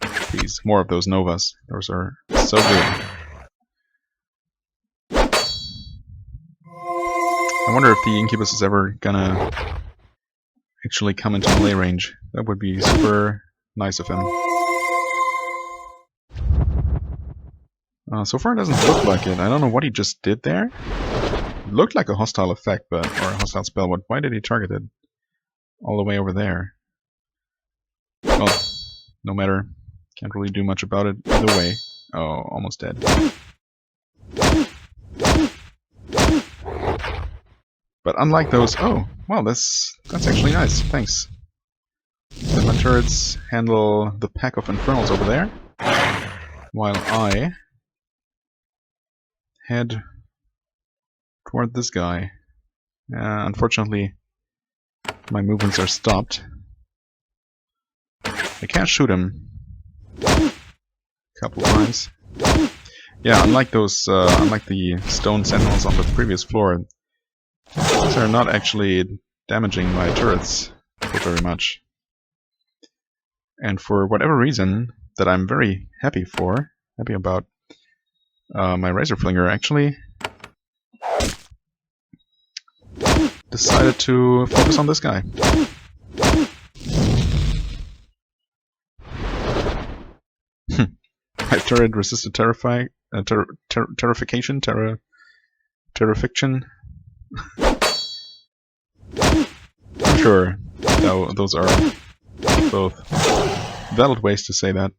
Please, more of those Novas. Those are so good. I wonder if the Incubus is ever gonna actually come into melee range. That would be super nice of him. So far it doesn't look like it. I don't know what he just did there. It looked like a hostile effect, but or a hostile spell, but why did he target it all the way over there? Well, no matter. Can't really do much about it either way. Oh, almost dead. But unlike those... Oh, well, that's actually nice. Thanks. Let my turrets handle the pack of infernals over there, while I head toward this guy. Unfortunately, my movements are stopped. I can't shoot him. A couple times. Yeah, unlike those, unlike the stone sentinels on the previous floor, these are not actually damaging my turrets very much. And for whatever reason that I'm very happy about, my Razor Flinger actually decided to focus on this guy. My turret resisted terrification. I'm sure those are both valid ways to say that.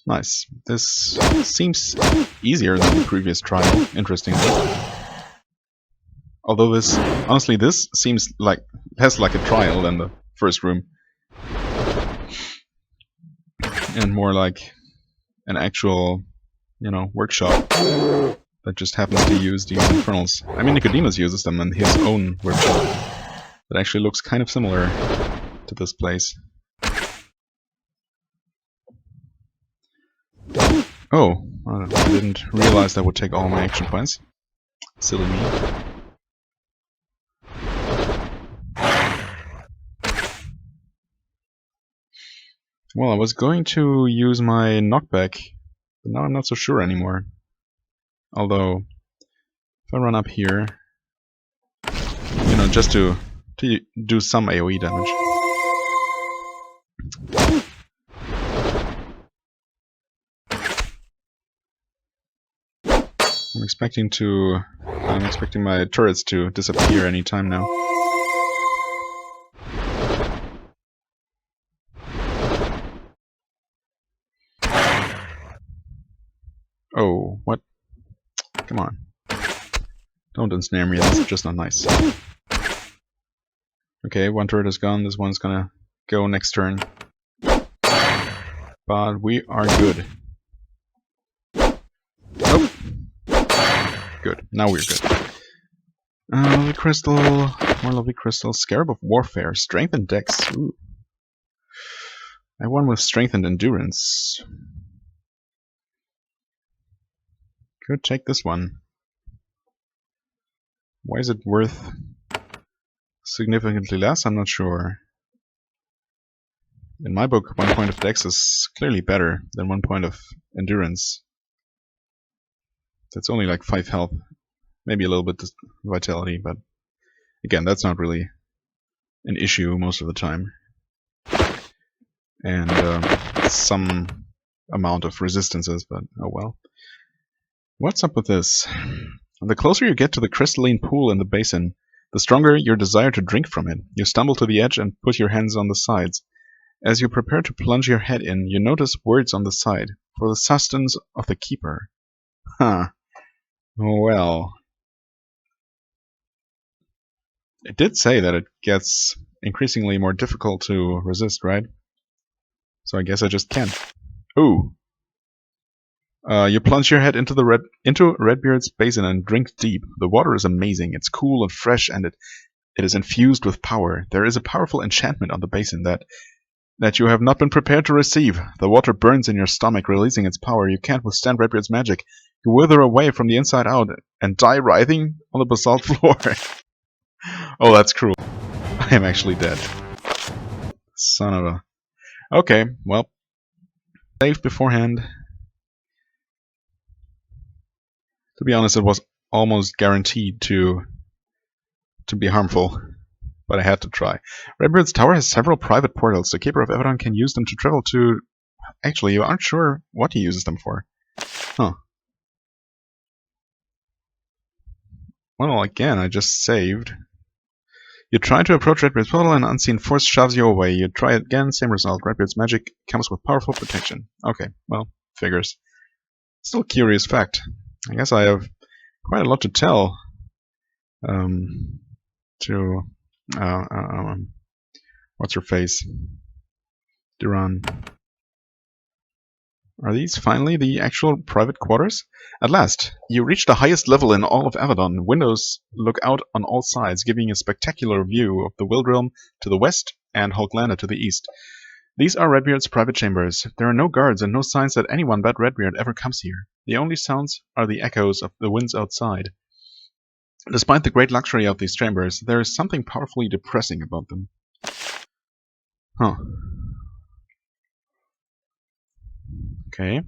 Nice. This seems easier than the previous trial, interestingly. Although this, honestly, this seems like less like a trial than the first room. And more like an actual, you know, workshop that just happens to use these infernals. I mean, Nicodemus uses them in his own workshop. That actually looks kind of similar to this place. Oh, I didn't realize that would take all my action points. Silly me. Well, I was going to use my knockback, but now I'm not so sure anymore. Although, if I run up here, you know, just to do some AoE damage. I'm expecting my turrets to disappear any time now. Oh, what? Come on. Don't ensnare me, that's just not nice. Okay, one turret is gone, this one's gonna go next turn. But we are good. Oh! Good, now we're good. Lovely crystal, more lovely crystal. Scarab of Warfare, strength and dex. Ooh. I won with strength and endurance. Could take this one. Why is it worth significantly less? I'm not sure. In my book, 1 point of dex is clearly better than 1 point of endurance. That's only like 5 health. Maybe a little bit vitality, but again, that's not really an issue most of the time. And some amount of resistances, but oh well. What's up with this? The closer you get to the crystalline pool in the basin, the stronger your desire to drink from it. You stumble to the edge and put your hands on the sides. As you prepare to plunge your head in, you notice words on the side. For the sustenance of the keeper. Huh. Well. It did say that it gets increasingly more difficult to resist, right? So I guess I just can't. Ooh. You plunge your head into Redbeard's basin and drink deep. The water is amazing. It's cool and fresh, and it is infused with power. There is a powerful enchantment on the basin that you have not been prepared to receive. The water burns in your stomach, releasing its power. You can't withstand Redbeard's magic. You wither away from the inside out and die writhing on the basalt floor. Oh, that's cruel. I am actually dead. Son of a... Okay, well. Saved beforehand. To be honest, it was almost guaranteed to be harmful, but I had to try. Redbeard's tower has several private portals. The Keeper of Avadon can use them to travel to... Actually, you aren't sure what he uses them for. Huh. Well, again, I just saved. You try to approach Redbeard's portal and an unseen force shoves you away. You try it again, same result. Redbeard's magic comes with powerful protection. Okay, well, figures. Still a curious fact. I guess I have quite a lot to tell to what's her face? Duran. Are these finally the actual private quarters? At last, you reach the highest level in all of Avadon. Windows look out on all sides, giving you a spectacular view of the Wild Realm to the west and Homeland to the east. These are Redbeard's private chambers. There are no guards and no signs that anyone but Redbeard ever comes here. The only sounds are the echoes of the winds outside. Despite the great luxury of these chambers, there is something powerfully depressing about them. Huh. Okay.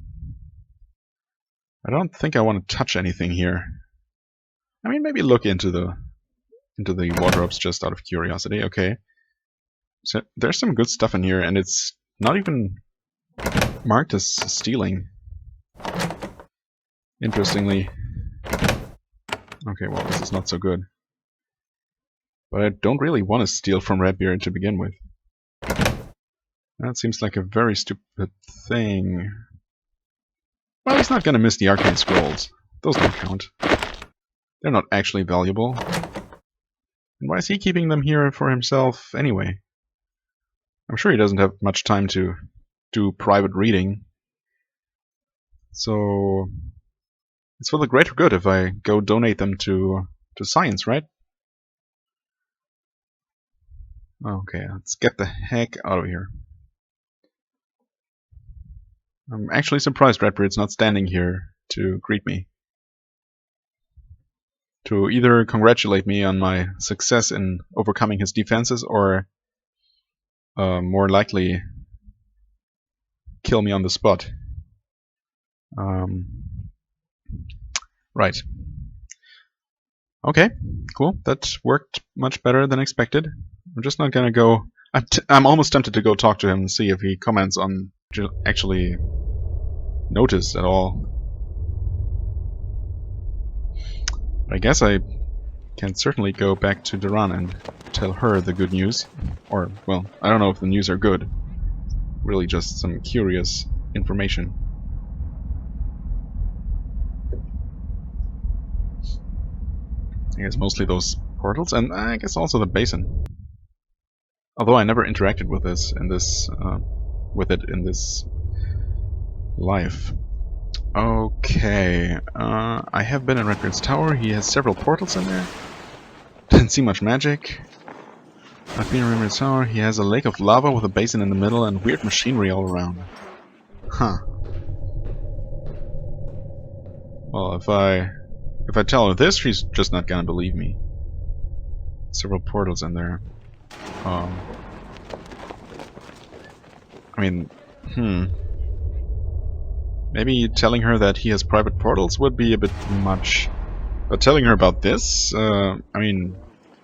I don't think I want to touch anything here. I mean, maybe look into the wardrobes just out of curiosity. Okay. So there's some good stuff in here, and it's not even marked as stealing. Interestingly. Okay, well, this is not so good. But I don't really want to steal from Redbeard to begin with. That seems like a very stupid thing. Well, he's not going to miss the arcane scrolls. Those don't count. They're not actually valuable. And why is he keeping them here for himself anyway? I'm sure he doesn't have much time to do private reading. So it's for the greater good if I go donate them to science, right? Okay, let's get the heck out of here. I'm actually surprised Redbeard's not standing here to greet me. To either congratulate me on my success in overcoming his defenses or more likely kill me on the spot. Right. Okay, cool. That worked much better than expected. I'm just not gonna go... I'm almost tempted to go talk to him and see if he comments on actually notice at all. But I guess I can certainly go back to Duran and tell her the good news. Or, well, I don't know if the news are good. Really just some curious information. I guess mostly those portals, and I guess also the basin. Although I never interacted with this in this life. Okay, I have been in Redbeard's tower. He has several portals in there. Didn't see much magic. I've been in Redbeard's tower. He has a lake of lava with a basin in the middle and weird machinery all around. Huh. Well, if I tell her this, she's just not gonna believe me. Several portals in there. I mean, maybe telling her that he has private portals would be a bit much. But telling her about this, I mean,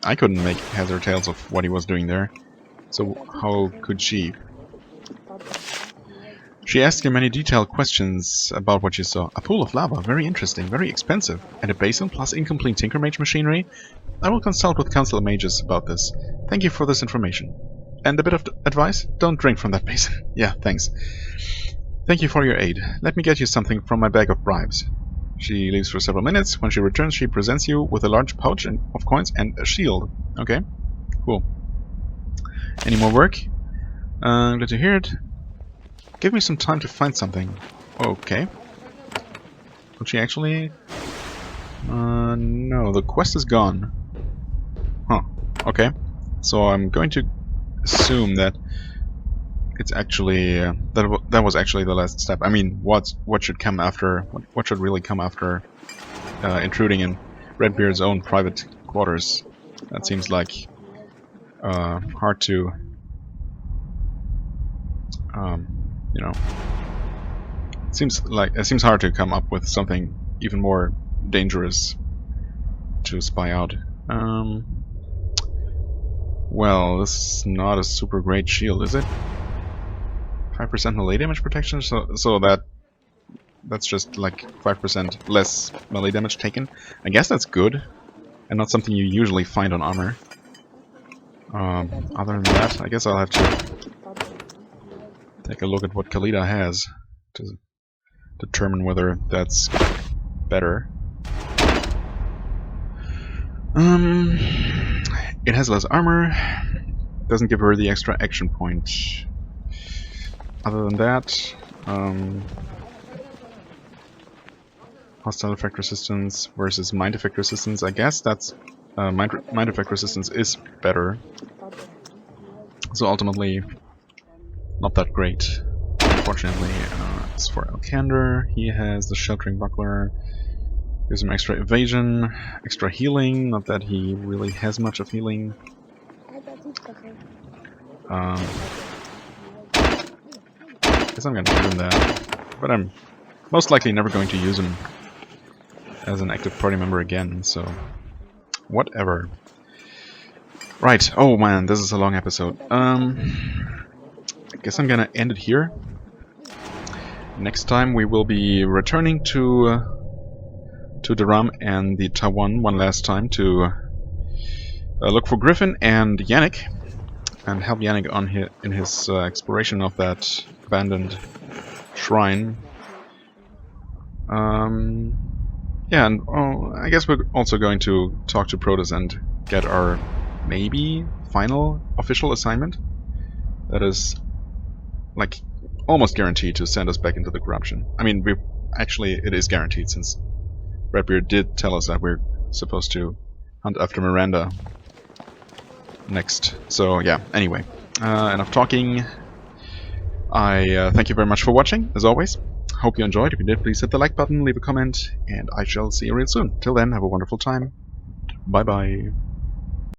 I couldn't make heads or tails of what he was doing there. So how could she? She asked him many detailed questions about what she saw. A pool of lava, very interesting, very expensive. And a basin plus incomplete Tinker Mage machinery? I will consult with Council of Mages about this. Thank you for this information. And a bit of advice? Don't drink from that basin. Yeah, thanks. Thank you for your aid. Let me get you something from my bag of bribes. She leaves for several minutes. When she returns, she presents you with a large pouch of coins and a shield. Okay, cool. Any more work? Glad to hear it. Give me some time to find something. Okay. Will she actually... no, the quest is gone. Huh, okay. So I'm going to assume that it's actually... that was actually the last step. I mean, what should come after... What should really come after intruding in Redbeard's own private quarters? That seems like hard to... you know, it seems hard to come up with something even more dangerous to spy out. Well, this is not a super great shield, is it? 5% melee damage protection, so that's just like 5% less melee damage taken. I guess that's good, and not something you usually find on armor. Other than that, I guess I'll have to take a look at what Khalida has to determine whether that's better. It has less armor, doesn't give her the extra action point. Other than that, hostile effect resistance versus mind effect resistance. I guess that's mind effect resistance is better. So ultimately, not that great. Unfortunately, as for Elkander, he has the sheltering buckler. Gives him extra evasion, extra healing. Not that he really has much of healing. Guess I'm gonna give him that, but I'm most likely never going to use him as an active party member again, so whatever. Right, oh man, this is a long episode. I guess I'm gonna end it here. Next time we will be returning to Dharam and the Tawan one last time to look for Griffin and Yannick, and help Yannick on in his exploration of that abandoned shrine. Yeah, and I guess we're also going to talk to Protoss and get our maybe final official assignment. That is, like, almost guaranteed to send us back into the corruption. I mean, it is guaranteed, since Redbeard did tell us that we're supposed to hunt after Miranda next. So yeah, anyway, enough talking. I thank you very much for watching, as always. Hope you enjoyed. If you did, please hit the like button, leave a comment, and I shall see you real soon. Till then, have a wonderful time. Bye bye.